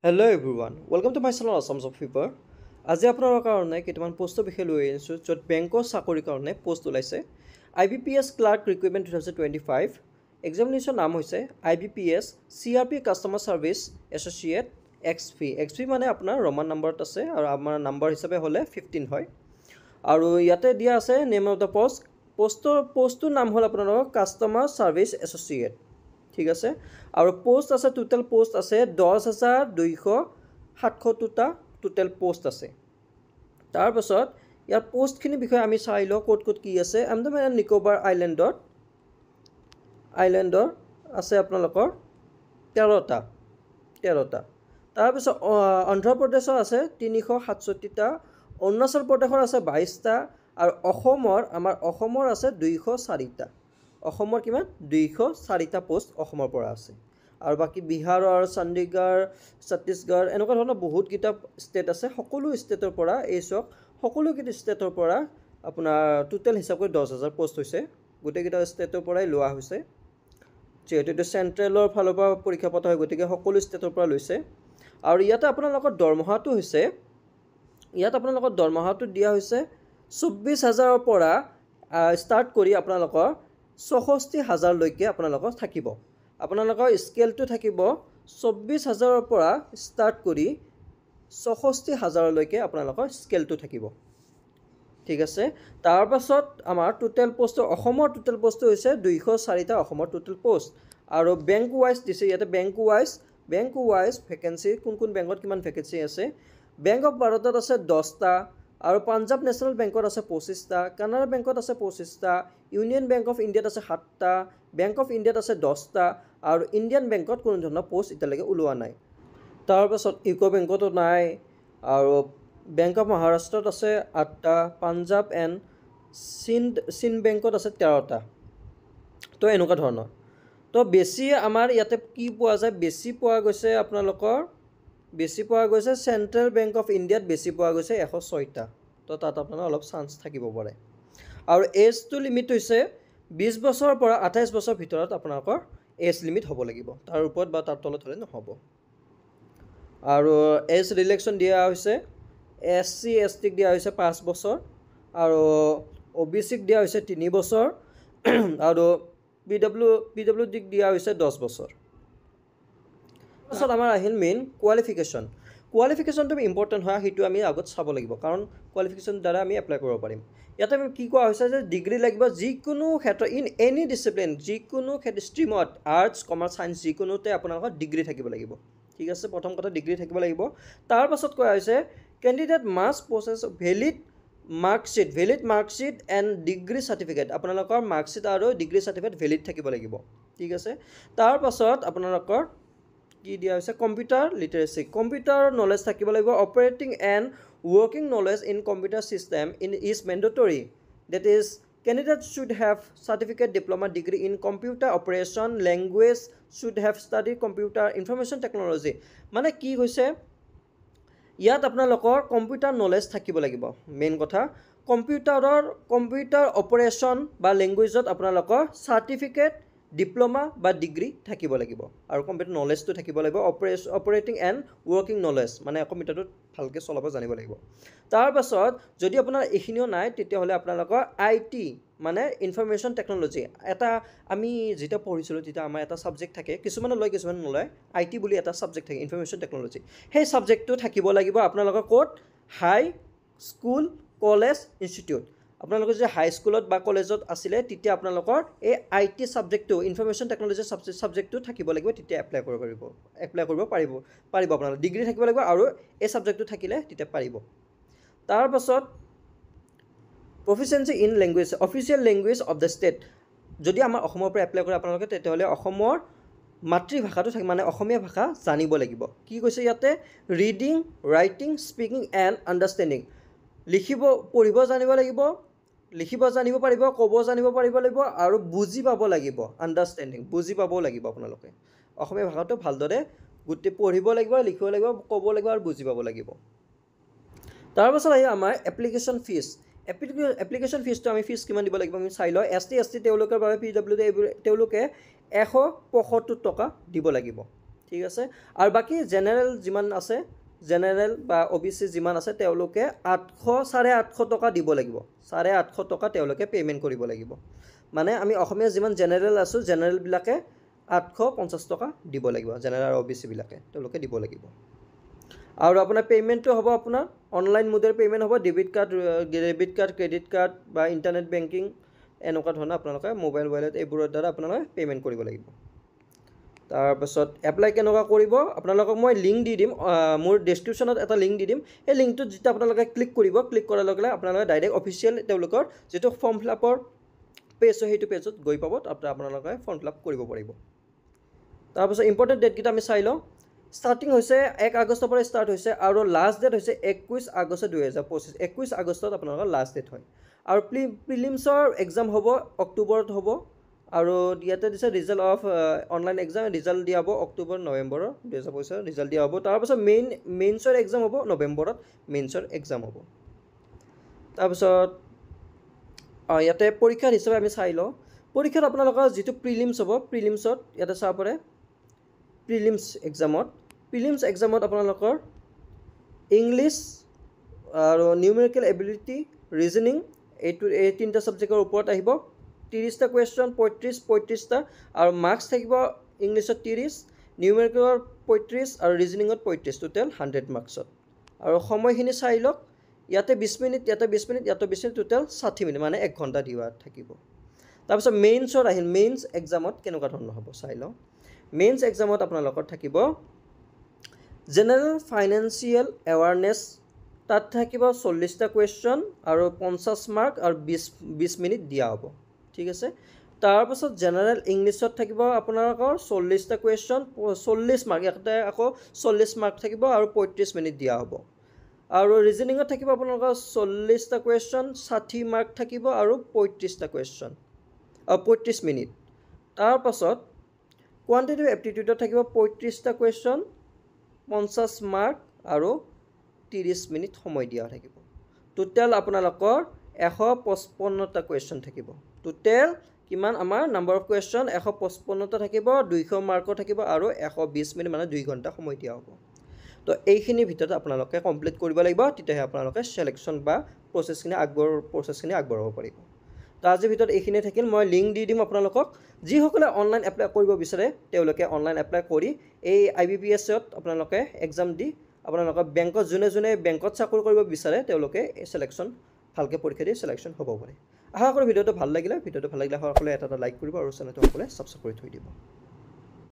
Hello everyone, welcome to my channel Assam Job Fever. আজি আপোনালোকৰ কাৰণে কেইটামান পোষ্টৰ বিষয়ে লৈ আহিছোঁ য'ত বেংকৰ চাকৰিৰ কাৰণে পোষ্ট ওলাইছে IBPS ক্লাৰ্ক ৰিক্ৰুটমেণ্ট 2025 এক্সামিনেশ্যন নাম হৈছে IBPS CRP customer service associate XP মানে আপোনাৰ ৰমান নম্বৰত আছে আৰু আমাৰ নম্বৰ হিচাপে হ'লে 15 হয় আৰু ইয়াতে দিয়া আছে নেম অফ দ্য পোষ্টৰ নাম হ'ল আপোনালোকৰ কাষ্টমাৰ ছাৰ্ভিচ এছ'চিয়েট ঠিক আছে আৰু পোষ্ট আছে টোটাল পোষ্ট আছে 10270টা টোটাল পোষ্ট আছে তাৰ পাছত ইয়াৰ পোষ্টখিনি বিষয়ে আমি চাই লওঁ ক'ত কি আছে আন্দামান এণ্ড নিকোবাৰ আইলেণ্ডৰ আছে আপোনালোকৰ 13টা তাৰ পাছত অন্ধ্ৰ প্ৰদেশৰ আছে 367টা অৰুণাচল প্ৰদেশৰ আছে 22টা আৰু অসমৰ আছে 204টা অসমৰ কিমান 204টা পোষ্ট অসমৰ পৰা আছে আৰু বাকি বিহাৰৰ চণ্ডীগড় ছত্তীশগড় এনেকুৱা ধৰণৰ বহুত কিটা ষ্টেট আছে সকলো ষ্টেটৰ পৰা এই সকলো কিটা ষ্টেটৰ পৰা আপোনাৰ টোটাল হিচাপ কৰি 10000 পোষ্ট হৈছে গোটেই কিটা ষ্টেটৰ পৰাই লোৱা হৈছে যেহেতু এটা চেন্ট্ৰেলৰ ফালৰ পৰা পৰীক্ষা পতা হয় গতিকে সকলো ষ্টেটৰ পৰা লৈছে আৰু ইয়াতে আপোনালোকৰ দৰমহাটো হৈছে দিয়া হৈছে 24000ৰ পৰা ষ্টাৰ্ট কৰি আপোনালোকৰ 64000 লৈকে আপোনালোকৰ থাকিব আপোনালোকৰ স্কেলটো থাকিব 24000ৰ পৰা ষ্টাৰ্ট কৰি 64000 লৈকে আপোনালোকৰ স্কেলটো থাকিব ঠিক আছে তাৰ পাছত আমাৰ টোটাল পোষ্ট অসমৰ টোটাল পোষ্ট হৈছে 204টা অসমৰ টোটাল পোষ্ট আৰু বেংক ওয়াইজ দিছে ইয়াতে বেংক ওয়াইজ ভ্যাকেন্সি কোন বেংকত কিমান ভ্যাকেন্সি আছে বেংক অফ ভাৰতত আছে 10টা আৰু পাঞ্জাব নেশ্যনেল বেংকত আছে 25টা কানাড়া বেংকত আছে 25টা ইউনিয়ন বেংক অফ ইণ্ডিয়াত আছে 7টা বেংক অফ ইণ্ডিয়াত আছে 10টা আৰু ইণ্ডিয়ান বেংকত কোনো ধৰণৰ পোষ্ট এতিয়ালৈকে ওলোৱা নাই তাৰ পাছত ইউকো বেংকতো নাই আৰু বেংক অফ মহাৰাষ্ট্ৰত আছে 8টা পাঞ্জাব এণ্ড সিন্ধ বেংকত আছে 13টা তো এনেকুৱা ধৰণৰ তো বেছি আমাৰ ইয়াতে কি পোৱা যায় বেছি পোৱা গৈছে চেন্ট্ৰেল বেংক অফ ইণ্ডিয়াত বেছি পোৱা গৈছে 106টা তো তাত আপোনাৰ অলপ চান্স থাকিব পাৰে আৰু এজটো লিমিট হৈছে 20 বছৰৰ পৰা 28 বছৰ ভিতৰত আপোনালোকৰ এজ লিমিট হ'ব লাগিব তাৰ ওপৰত বা তাৰ তলত হ'লে নহ'ব আৰু এজ ৰিলেক্সন দিয়া হৈছে SC ST ক দিয়া হৈছে 5 বছৰ আৰু OBC ক দিয়া হৈছে 3 বছৰ আৰু PWD ক দিয়া হৈছে 10 বছৰ পাছত আমাৰ আহিল মেইন কোৱালিফিকেশ্যনটো ইম্পৰ্টেণ্ট হয় সেইটো আমি আগত চাব লাগিব কাৰণ কোৱালিফিকেশ্যন দ্বাৰা আমি এপ্লাই কৰিব পাৰিম ইয়াতে আমি কি কোৱা হৈছে যে ডিগ্ৰী লাগিব যিকোনো ক্ষেত্ৰ ইন এনি ডিসিপ্লিন যিকোনো ষ্ট্ৰীমত আৰ্টছ কমাৰ্চ সায়েন্স যিকোনোতে আপোনালোকৰ ডিগ্ৰী থাকিব লাগিব ঠিক আছে প্ৰথম কথা ডিগ্ৰী থাকিব লাগিব তাৰ পাছত কোৱা হৈছে candidate must possess valid marksheet and degree certificate আপোনালোকৰ মাৰ্কশিট আৰু ডিগ্ৰী সাৰ্টিফিকেট ভ্যালিড থাকিব লাগিব ঠিক আছে তাৰ পাছত আপোনালোকৰ কি দিয়া হৈছে কম্পিউটাৰ লিটাৰেসি কম্পিউটাৰ নলেজ থাকিব লাগিব operating and working knowledge in computer system is mandatory that is candidates should have certificate diploma degree in computer operation language should have studied computer information technology মানে কি হৈছে ইয়াত আপোনালোকৰ কম্পিউটাৰ নলেজ থাকিব লাগিব main কথা কম্পিউটাৰ অপাৰেশ্যন বা ল্যাঙ্গুৱেজত আপোনালোকৰ সাৰ্টিফিকেট ডিপ্লোমা বা ডিগ্ৰী থাকিব লাগিব আৰু কম্পিউটাৰ নলেজটো থাকিব লাগিব অপাৰেটিং এণ্ড ৱৰ্কিং নলেজ মানে কম্পিউটাৰটো ভালকৈ চলাব জানিব লাগিব তাৰ পাছত যদি আপোনাৰ এইখিনিও নাই তেতিয়াহ'লে আপোনালোকৰ IT মানে ইনফৰমেশ্যন টেকনলজি এটা আমি যেটা পঢ়িছিলোঁ তেতিয়া আমাৰ এটা সাবজেক্ট থাকে কিছুমানে লয় কিছুমানে নলয় IT বুলি এটা সাবজেক্ট থাকে ইনফৰমেশ্যন টেকনলজি সেই সাবজেক্টটো থাকিব লাগিব আপোনালোকৰ ক'ত হাই স্কুল কলেজ ইনষ্টিটিউট আপোনালোকে যে হাই স্কুলত বা কলেজত আছিলে তেতিয়া আপোনালোকৰ এই IT সাবজেক্টটো ইনফৰমেশ্যন টেকনলজি সাবজেক্টটো থাকিব লাগিব তেতিয়া এপ্লাই কৰিব পাৰিব আপোনালোকে ডিগ্ৰী থাকিব লাগিব আৰু এই সাবজেক্টটো থাকিলে তেতিয়া পাৰিব তাৰ পাছত proficiency in language official language of the state যদি আমাৰ অসমৰ পৰা এপ্লাই কৰে আপোনালোকে তেতিয়াহ'লে অসমৰ মাতৃভাষাটো থাকে মানে অসমীয়া ভাষা জানিব লাগিব কি কৈছে ইয়াতে reading writing speaking and understanding পঢ়িব জানিব লাগিব লিখিব জানিব পাৰিব ক'ব জানিব পাৰিব লাগিব আৰু বুজি পাব লাগিব আণ্ডাৰষ্টেণ্ডিং বুজি পাবও লাগিব আপোনালোকে অসমীয়া ভাষাটো ভালদৰে গোটেই পঢ়িব লাগিব লিখিব লাগিব ক'ব লাগিব আৰু বুজি পাব লাগিব তাৰ পাছত আহি আমাৰ এপ্লিকেশ্যন ফিজটো আমি ফিজ কিমান দিব লাগিব আমি চাই লওঁ ST তেওঁলোকৰ বাবে PWD তেওঁলোকে 175 টকা দিব লাগিব ঠিক আছে আৰু বাকি জেনাৰেল যিমান আছে জেনাৰেল বা OBC যিমান আছে তেওঁলোকে 800 টকা দিব লাগিব 850 টকা তেওঁলোকে পেমেন্ট কৰিব লাগিব মানে আমি অসমীয়া যিমান জেনাৰেল আছো জেনাৰেল বিলাকে 850 টকা দিব লাগিব জেনাৰেল আৰু OBC বিলাকে তেওঁলোকে দিব লাগিব আৰু আপোনাৰ পেমেন্টটো হ'ব আপোনাৰ অনলাইন মোডৰ পেমেন্ট হ'ব ডেবিট কাৰ্ড ক্ৰেডিট কাৰ্ড বা ইন্টাৰনেট বেংকিং এনেকুৱা ধৰণৰ আপোনালোকে মোবাইল ওয়ালেট এইবোৰৰ দ্বাৰা আপোনালোকে পেমেন্ট কৰিব লাগিব তাৰ পাছত এপ্লাই কেনেকুৱা কৰিব আপোনালোকক মই লিংক দি দিম মোৰ ডেসক্ৰিপচনত এটা লিংক দি দিম এই লিংকটো যেটা আপোনালোকে ক্লিক কৰিব ক্লিক কৰাৰ লগে লগে আপোনালোকে ডাইৰেক্ট অফিচিয়েল তেওঁলোকৰ যেটো ফৰ্ম ফিলআপৰ পেজ হেতু পেজত গৈ পাব আপোনালোকে ফৰ্ম ফিলআপ কৰিব পাৰিব তাৰ পাছত ইম্পৰ্টেন্ট ডেট কিটা আমি চাই লওঁ স্টাৰ্টিং হৈছে 1 আগষ্টৰ পৰা স্টাৰ্ট হৈছে আৰু লাষ্ট ডেট হৈছে 21 আগষ্ট 2025 21 আগষ্টত আপোনালোকৰ লাষ্ট ডেট হয় আৰু প্ৰিলিমছৰ এক্সাম হ'ব অক্টোবৰত হ'ব আৰু ইয়াতে দিছে result of online exam result দিয়া হ'ব অক্টোবৰ নৱেম্বৰ 2025 ৰিজাল্ট দিয়া হ'ব তাৰ পাছত মেইনছৰ এক্সাম হ'ব নৱেম্বৰত মেইনছৰ এক্সাম হ'ব তাৰ পাছত ইয়াতে পৰীক্ষাৰ হিচাপে আমি চাই লওঁ পৰীক্ষাত আপোনালোকৰ যেটো প্ৰিলিমছ হ'ব প্ৰিলিমছত ইয়াতে চাব পাৰে প্ৰিলিমছ এক্সামত আপোনালোকৰ ইংলিশ আৰু নিউমেৰিকেল এবিলিটি ৰিজনিং এই তিনটা সাবজেক্টৰ ওপৰত আহিব 30 টা কোৱেশ্চন 35 টা আৰু মাৰ্কস থাকিব ইংলিশত 30 নিউমেৰিকেলৰ 35 আৰু ৰিজনিংত 35 টোটাল 100 মাৰ্কসত আৰু সময়খিনি চাই লওক ইয়াতে 20 মিনিট ইয়াতে 20 মিনিট ইয়াতে 20 মিনিট টোটাল 60 মিনিট মানে 1 ঘণ্টা দিয়া থাকিব তাৰ পিছত মেইনছৰ আহিল মেইনছ এক্সামত কেনেকুৱা ধৰণৰ হ'ব চাই লওঁ মেইনছ এক্সামত আপোনালোকৰ থাকিব জেনাৰেল ফাইনান্সিয়েল এৱাৰনেছ তাত থাকিব 40 টা কোৱেশ্চন আৰু 50 মাৰ্ক আৰু 20 মিনিট দিয়া হ'ব ঠিক আছে তাৰ পাছত জেনাৰেল ইংলিশত থাকিব আপোনালোকৰ 40 টা কোৱেশ্চন 40 মাৰ্ক ইয়াতে আকৌ 40 মাৰ্ক থাকিব আৰু 35 মিনিট দিয়া হ'ব আৰু ৰিজনিংত থাকিব আপোনালোকৰ 40 টা কোৱেশ্চন 60 মাৰ্ক থাকিব আৰু 35 টা কোৱেশ্চন 35 মিনিট তাৰ পাছত কোৱান্টিটিভ এপ্টিটিউডত থাকিব 35 টা কোৱেশ্চন 50 মাৰ্ক আৰু 30 মিনিট সময় দিয়া থাকিব টোটাল আপোনালোকৰ 155 টা কোৱেশ্চন থাকিব টোটাল কিমান আমাৰ নাম্বাৰ অফ কোৱেশ্চন 155 টা থাকিব 200 মাৰ্কৰ থাকিব আৰু 120 মিনিট মানে 2 ঘণ্টা সময় দিয়া হ'ব তো এইখিনি ভিতৰত আপোনালোকে কমপ্লিট কৰিব লাগিব তেতিয়াহে আপোনালোকে সিলেকশন বা প্ৰসেছখিনি আগবঢ়াব পাৰিব তো আজিৰ ভিতৰত এইখিনি থাকিল মই লিংক দি দিম আপোনালোকক যিসকলে অনলাইন এপ্লাই কৰিব বিচাৰে তেওঁলোকে অনলাইন এপ্লাই কৰি এই IBPS ত আপোনালোকে এক্সাম দি আপোনালোকৰ বেংকত জুনে বেংকত চাকৰি কৰিব বিচাৰে তেওঁলোকে সিলেকশন ভালকে পৰীক্ষা দি সিলেকশন হ'ব পাৰে আশা কৰো ভিডিওটো ভাল লাগিলে সকলোৱে এটা লাইক কৰিব আৰু চেনেলটো সকলোৱে সাবস্ক্ৰাইব কৰি থৈ দিব